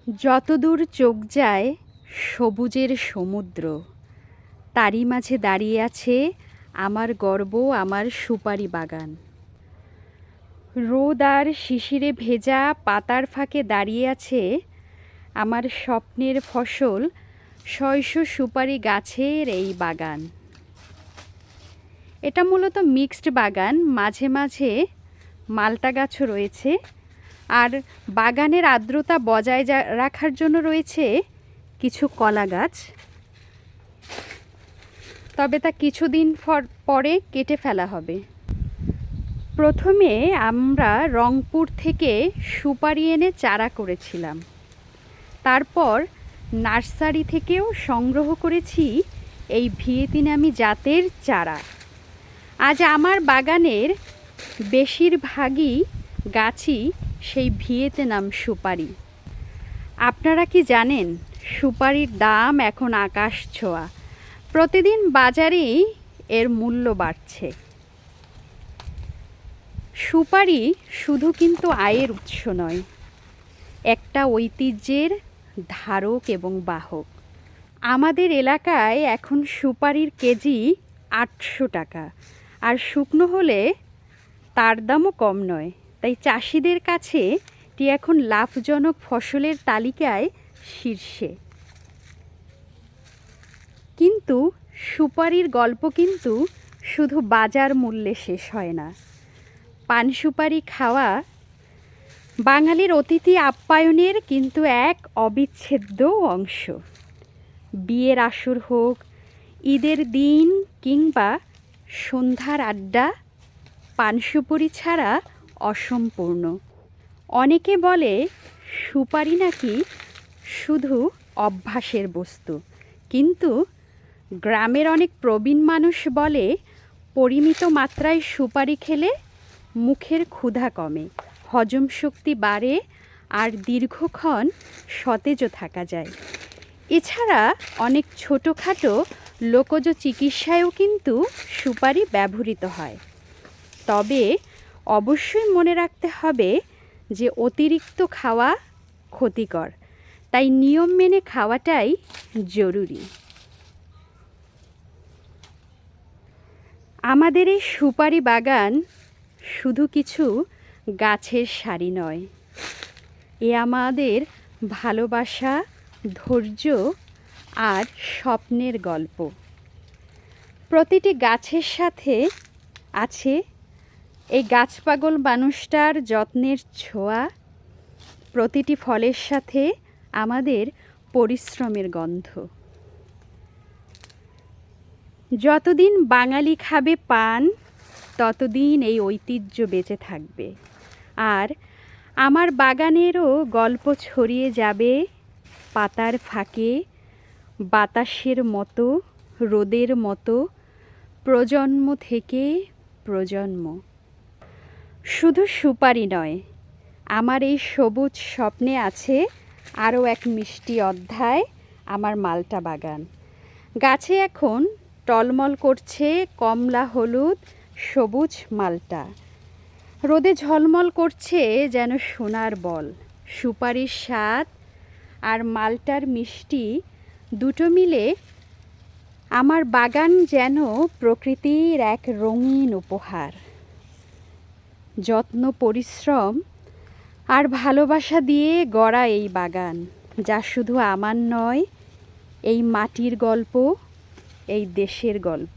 যতদূর চোখ যায় সবুজের সমুদ্র, তারই মাঝে দাঁড়িয়ে আছে আমার গর্ব, আমার সুপারি বাগান। রোদ আর শিশিরে ভেজা পাতার ফাঁকে দাঁড়িয়ে আছে আমার স্বপ্নের ফসল, শস্য সুপারি গাছের এই বাগান। এটা মূলত মিক্সড বাগান, মাঝে মাঝে মাল্টা গাছও রয়েছে, আর বাগানের আর্দ্রতা বজায় রাখার জন্য রয়েছে কিছু কলা গাছ। তবে তা কিছুদিন পরে কেটে ফেলা হবে। প্রথমে আমরা রংপুর থেকে সুপারি এনে চারা করেছিলাম, তারপর নার্সারি থেকেও সংগ্রহ করেছি এই ভিয়েতনামি জাতের চারা। আজ আমার বাগানের বেশিরভাগই গাছই সেই ভিয়েতনাম সুপারি। আপনারা কি জানেন সুপারির দাম এখন আকাশ ছোঁয়া? প্রতিদিন বাজারেই এর মূল্য বাড়ছে। সুপারি শুধু কিন্তু আয়ের উৎস নয়, একটা ঐতিহ্যের ধারক এবং বাহক। আমাদের এলাকায় এখন সুপারির কেজি 800 টাকা, আর শুকনো হলে তার দামও কম নয়। তাই চাষিদের কাছে এটি এখন লাভজনক ফসলের তালিকায় শীর্ষে। কিন্তু সুপারির গল্প কিন্তু শুধু বাজার মূল্যে শেষ হয় না। পান সুপারি খাওয়া বাঙালির অতিথি আপ্যায়নের কিন্তু এক অবিচ্ছেদ্য অংশ। বিয়ের আসর হোক, ঈদের দিন কিংবা সন্ধ্যার আড্ডা, পান সুপারি ছাড়া অসম্পূর্ণ। অনেকে বলে সুপারি নাকি শুধু অভ্যাসের বস্তু, কিন্তু গ্রামের অনেক প্রবীণ মানুষ বলে পরিমিত মাত্রায় সুপারি খেলে মুখের ক্ষুধা কমে, হজম শক্তি বাড়ে আর দীর্ঘক্ষণ সতেজও থাকা যায়। এছাড়া অনেক ছোটোখাটো লোকজ চিকিৎসায়ও কিন্তু সুপারি ব্যবহৃত হয়। তবে অবশ্যই মনে রাখতে হবে যে অতিরিক্ত খাওয়া ক্ষতিকর, তাই নিয়ম মেনে খাওয়াটাই জরুরি। আমাদের এই সুপারি বাগান শুধু কিছু গাছের সারি নয়, এ আমাদের ভালোবাসা, ধৈর্য আর স্বপ্নের গল্প। প্রতিটি গাছের সাথে আছে এই গাছপাগল মানুষটার যত্নের ছোঁয়া, প্রতিটি ফলের সাথে আমাদের পরিশ্রমের গন্ধ। যতদিন বাঙালি খাবে পান, ততদিন এই ঐতিহ্য বেঁচে থাকবে। আর আমার বাগানেরও গল্প ছড়িয়ে যাবে পাতার ফাঁকে, বাতাসের মতো, রোদের মতো, প্রজন্ম থেকে প্রজন্ম। শুধু সুপারি নয়, আমার এই সবুজ স্বপ্নে আছে আরও এক মিষ্টি অধ্যায়, আমার মাল্টা বাগান। গাছে এখন টলমল করছে কমলা হলুদ সবুজ মাল্টা, রোদে ঝলমল করছে যেন সোনার বল। সুপারির স্বাদ আর মাল্টার মিষ্টি দুটো মিলে আমার বাগান যেন প্রকৃতির এক রঙিন উপহার। যত্ন, পরিশ্রম আর ভালোবাসা দিয়ে গড়া এই বাগান, যা শুধু আমার নয়, এই মাটির গল্প, এই দেশের গল্প।